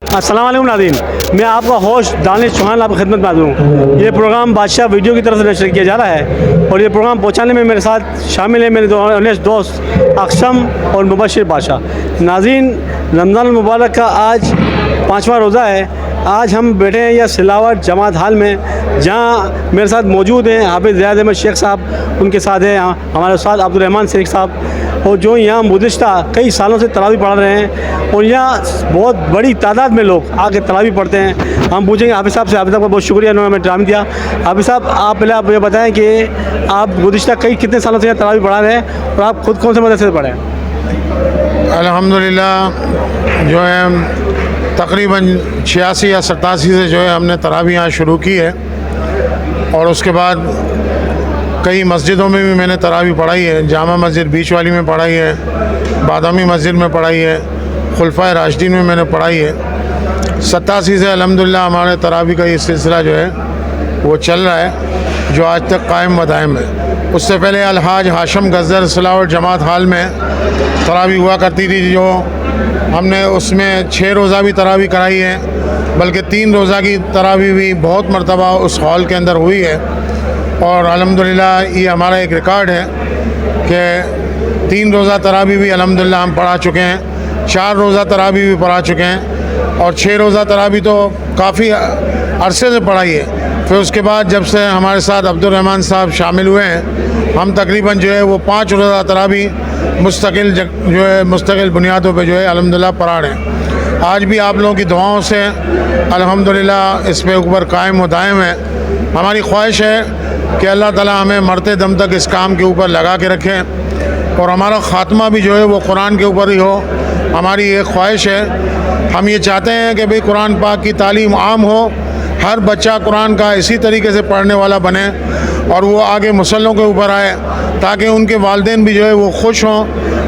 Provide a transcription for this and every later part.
अस्सलाम वालेकुम नाज़रीन, मैं आपका होस्ट दानिश चौहान आपकी खिदमत में हाज़िर हूँ। ये प्रोग्राम बादशाह वीडियो की तरफ से नशर किया जा रहा है और ये प्रोग्राम पहुँचाने में मेरे साथ शामिल है मेरे दो अनेस दोस्त अक्षम और मुबशिर बादशाह। नाज़रीन, रमज़ान मुबारक का आज 5वां रोज़ा है। आज हम बैठे हैं यह सिलावट जमात हाल में, जहाँ मेरे साथ मौजूद हैं हाफिज़ ज़ियाद अहमद शेख साहब, उनके साथ हैं हमारे उस्ताद अब्दुल रहमान शेख साहब, और जो यहाँ गुज़िश्ता कई सालों से तरावी पढ़ा रहे हैं और यहाँ बहुत बड़ी तादाद में लोग आके तरावी पढ़ते हैं। हम पूछेंगे हाफिज़ साहब से। हाफिज़ साहब का बहुत शुक्रिया, उन्होंने हमें टाइम दिया। हाफिज़ साहब, आप पहले आप मुझे बताएँ कि आप गुज़िश्ता कितने सालों से यहाँ तरावी पढ़ा रहे हैं और आप ख़ुद कौन से मदरसे से पढ़े हैं? अल्हम्दुलिल्लाह जो है तकरीबन 86 या 87 से जो है हमने तरावी यहाँ शुरू की है और उसके बाद कई मस्जिदों में भी मैंने तरावी पढ़ाई है। जामा मस्जिद बीच वाली में पढ़ाई है, बादामी मस्जिद में पढ़ाई है, खुलफाए राशिदीन में मैंने पढ़ाई है। 87 से अल्हम्दुलिल्लाह हमारे तरावी का ये सिलसिला जो है वो चल रहा है, जो आज तक कायम व दायम है। उससे पहले अलहाज हाशम गज़र सिलावट जमात हाल में तरावी हुआ करती थी, जो हमने उसमें 6 रोज़ा भी तरावी कराई है, बल्कि 3 रोज़ा की तरावी भी बहुत मरतबा उस हॉल के अंदर हुई है। और अल्हम्दुलिल्लाह ये हमारा एक रिकॉर्ड है कि 3 रोज़ा तरावी भी अल्हम्दुलिल्लाह हम पढ़ा चुके हैं, 4 रोज़ा तरावी भी पढ़ा चुके हैं और 6 रोज़ा तरावी तो काफ़ी अरसे से पढ़ाई है। फिर उसके बाद जब से हमारे साथ अब्दुल रहमान साहब शामिल हुए हैं, हम तकरीबन जो है वो 5 रोज़ा तरावी मुस्तकिल जो है मुस्तकिल बुनियादों पे जो है अल्हम्दुलिल्लाह पढ़ा रहे हैं। आज भी आप लोगों की दुआओं से अल्हम्दुलिल्लाह इस पे ऊपर कायम व दायम है। हमारी ख्वाहिश है कि अल्लाह ताला हमें मरते दम तक इस काम के ऊपर लगा के रखें और हमारा ख़ात्मा भी जो है वो कुरान के ऊपर ही हो। हमारी ये ख्वाहिश है। हम ये चाहते हैं कि भाई कुरान पाक की तालीम आम हो, हर बच्चा कुरान का इसी तरीके से पढ़ने वाला बने और वो आगे मुसल्लों के ऊपर आए, ताकि उनके वालिदैन भी जो है वो खुश हों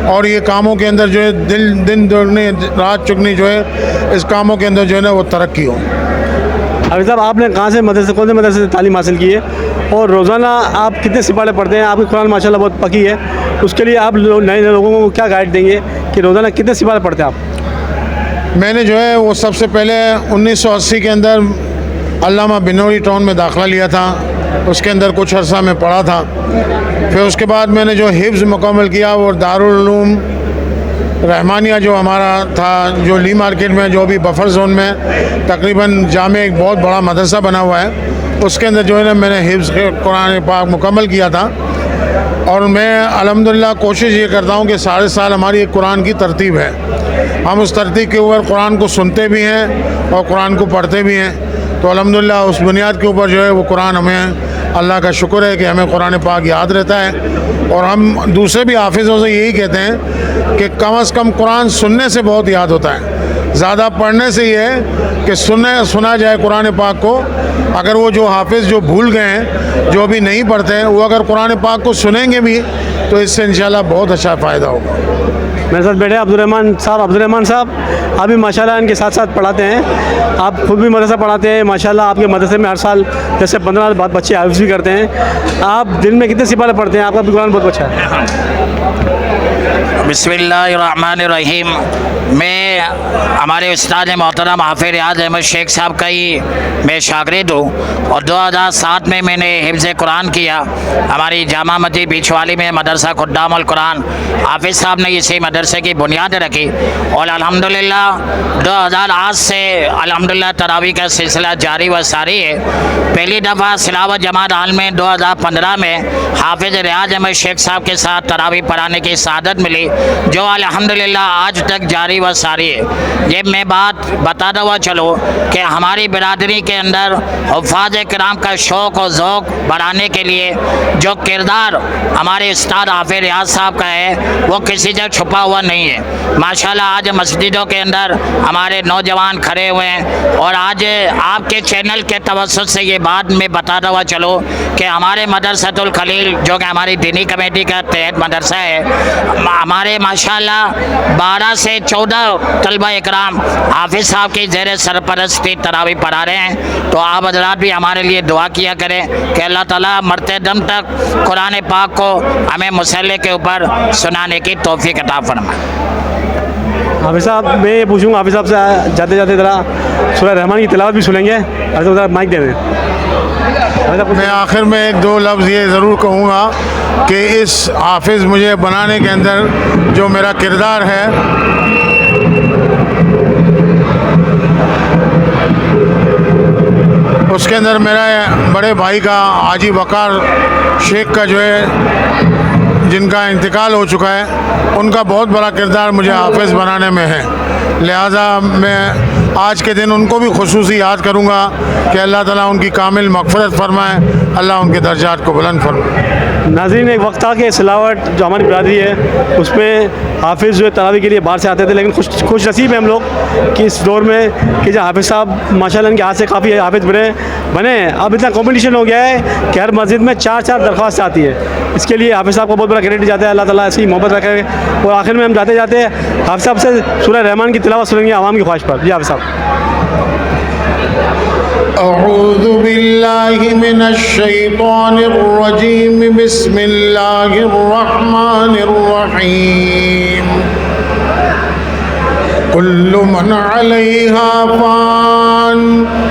और ये कामों के अंदर जो है दिन दुगनी रात चुगनी जो है इस कामों के अंदर जो है ना वो तरक्की हो। हाफिज़ साहब, आपने कहाँ से मदरसे, कौन से मदरसे से तालीम हासिल की है और रोज़ाना आप कितने सिपारे पढ़ते हैं? आपकी कुरान माशाल्लाह बहुत पकी है, उसके लिए आप नए लोगों को क्या गाइड देंगे कि रोज़ाना कितने सिपारे पढ़ते हैं आप? मैंने जो है वो सबसे पहले 1980 के अंदर अल्लामा बिनौरी टाउन में दाखिला लिया था, उसके अंदर कुछ अर्सा में पढ़ा था। फिर उसके बाद मैंने जो हिफ्ज़ मुकम्मल किया वो दारुल उलूम रहमानिया जो हमारा था, जो ली मार्केट में जो भी बफर जोन में तकरीबन जामे एक बहुत बड़ा मदरसा बना हुआ है, उसके अंदर जो है ना मैंने हिफ्ज़ कुरान पाक मुकम्मल किया था। और मैं अल्हम्दुलिल्लाह कोशिश ये करता हूँ कि सारे साल हमारी एक कुरान की तरतीब है, हम उस तरतीब के ऊपर कुरान को सुनते भी हैं और कुरान को पढ़ते भी हैं। तो अल्हम्दुलिल्लाह उस बुनियाद के ऊपर जो है वो कुरान, हमें अल्लाह का शुक्र है कि हमें कुरान पाक याद रहता है। और हम दूसरे भी हाफिज़ों से यही कहते हैं कि कम से कम कुरान सुनने से बहुत याद होता है, ज़्यादा पढ़ने से ये है कि सुना जाए कुरान पाक को। अगर वो जो हाफिज़ जो भूल गए हैं, जो भी नहीं पढ़ते हैं, वो अगर कुरान पाक को सुनेंगे भी तो इससे इंशाल्लाह बहुत अच्छा फ़ायदा होगा। मेरे साथ बैठे अब्दुल रहमान साहब। अब्दुल रहमान साहब, आप भी माशाल्लाह इनके साथ साथ पढ़ाते हैं, आप खुद भी मदरसा पढ़ाते हैं माशाल्लाह। आपके मदरसे में हर साल जैसे 15 बच्चे हाफिज़ भी करते हैं। आप दिन में कितने सिपारे पढ़ते हैं? आपका भी कुरान बहुत अच्छा है। बिस्मिल्लाहिर्रहमानिर्रहीम। मैं हमारे उस्ताद मोहतरम हाफिज़ ज़ियाद अहमद शेख साहब का ही मैं शागिर्द हूँ और 2007 में मैंने हिफ्ज़ कुरान किया हमारी जामा मस्जिद बीच वाली में मदरसा खुद्दामुल कुरान। हाफिज़ साहब ने इसी मदरसे की बुनियाद रखी और अल्हम्दुलिल्लाह 2008 से अल्हम्दुलिल्लाह तरावी का सिलसिला जारी व सारी है। पहली दफ़ा सिलावत जमात हाल में 2015 में हाफिज़ ज़ियाद अहमद शेख साहब के साथ तरावी पढ़ाने की सआदत मिली, जो अल्हम्दुलिल्लाह आज तक जारी व सारी है। ये मैं बात बताता हुआ चलो कि हमारी बिरादरी के अंदर हुफ़ाज़ किराम का शौक़ और ज़ौक़ बढ़ाने के लिए जो किरदार हमारे उस्ताद हाफिज़ रियाज साहब का है वो किसी जगह छुपा हुआ नहीं है। माशाल्लाह आज मस्जिदों के अंदर हमारे नौजवान खड़े हुए हैं और आज आपके चैनल के तवज्जुह से ये बात मैं बताता हुआ चलो कि हमारे मदरसतुल खलील जो कि हमारी दीनी कमेटी का तहत मदरसा है, हमारे माशाल्लाह 12 से 14 तलबा इकराम हाफिज़ साहब की ज़ेर सरपरस्ती तरावी पढ़ा रहे हैं। तो आप हज़रात भी हमारे लिए दुआ किया करें कि अल्लाह ताला मरते दम तक कुरान पाक को हमें मुसल्ले के ऊपर सुनाने की तौफीक अता फरमाए। हाफिज़ साहब मैं ये पूछूँगा हाफिज़ साहब से जाते जाते ज़रा सूरह रहमान की तिलावत भी सुनेंगे। हाफिज़ साहब ज़रा माइक दे दें। मैं आखिर में एक दो लफ्ज़ ये ज़रूर कहूँगा कि इस हाफिज़ मुझे बनाने के अंदर जो मेरा किरदार है, उसके अंदर मेरा बड़े भाई का हाजी वकार शेख का जो है, जिनका इंतकाल हो चुका है, उनका बहुत बड़ा किरदार मुझे हाफिज़ बनाने में है। लिहाजा मैं आज के दिन उनको भी खुसूसी याद करूँगा कि अल्लाह ताला उनकी कामिल मग़फ़िरत फ़रमाए, अल्लाह उनके दर्जात को बुलंद फरमाए। नाज़रीन, एक वक्त था कि सिलावट जो हमारी बिरादरी है उसमें हाफिज़ जो है तरावी के लिए बाहर से आते थे, लेकिन खुश नसीब है हम लोग कि इस दौर में कि जो हाफिज़ साहब माशाल्लाह इनके हाथ से काफ़ी हाफिज़ बने। अब इतना कंपटीशन हो गया है कि हर मस्जिद में 4-4 दरख्वास्त आती है। इसके लिए हाफिज़ साहब को बहुत बड़ा क्रेडिट जाता है, अल्लाह ताला ऐसी मोहब्बत रखे। और आखिर में हम जाते जाते हाफिज़ साहब से सूरह रहमान की तिलावत सुनेंगे आवाम की ख्वाहिश पर। जी हाफिज़ साहब। अऊज़ु बिल्लाहि मिनश शैतानिर रजीम, बिस्मिल्लाहिर रहमानिर रहीम। कुल्लु मन अलैहा फ़ान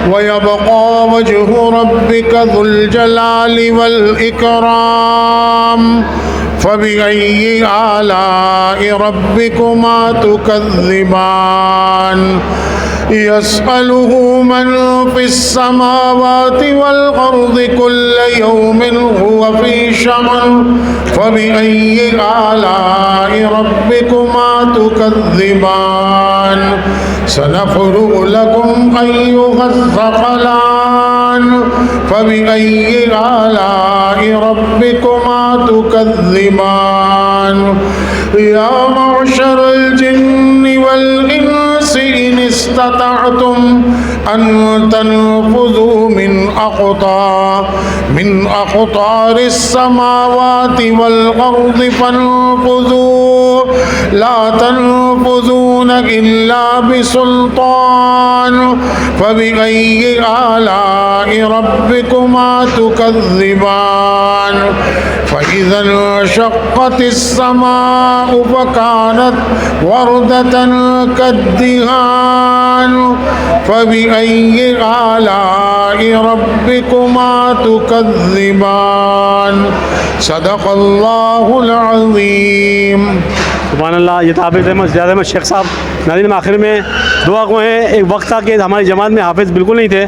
व यबक़ा वजहु रब्बिका ज़ुल जलालि वल इकराम फ़बिअय्यि आलाइ रब्बिकुमा तुकज़्ज़िबान। यसअलुहु मन फ़िस्समावाति वल अर्ज़ि कुल्ल यौमिन हुवा फ़ी शअन फ़बिअय्यि आलाइ रब्बिकुमा तुकज़्ज़िबान। सनफ़्रुग़ु लकुम अय्युहस्सक़लान फ़बिअय्यि आलाइ रब्बिकुमा तुकज़्ज़िबान। या मअशरल जिन्नि वल इंसि इन इस्ततअतुम अन तनफुज़ू मिन अक़तारिस समावाति वल अर्ज़ि फनफुज़ू ला तनफुज़ून इल्ला बिसुल्तान फ़बिअय्यि आलाइ रब्बिकुमा तुकज़्ज़िबान। फ़इज़ा इंशक़्क़तिस समाउ फ़कानत वरदतन कद्दिहान फ़बिअय्यि आलाइ रब्बिकुमा तुकज़्ज़िबान। सदक़ल्लाहुल अज़ीम। सुभानअल्लाह। ये हाफिज़ अहमद शेख साहब। नाज़रीन, में आखिर में दुआ को है, एक वक्त था कि हमारी जमात में हाफिज़ बिल्कुल नहीं थे।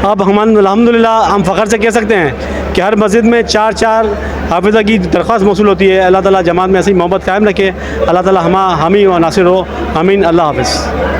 अब हम अल्हम्दुलिल्लाह हम फ़ख्र से कह सकते हैं कि हर मस्जिद में 4-4 हाफिज़ा की दरख्वास्त मौसूल होती है। अल्लाह ताला जमात में ऐसी मोहब्बत कायम रखे। अल्लाह ताला हामी व नासिर हो। आमीन। अल्लाह हाफिज़।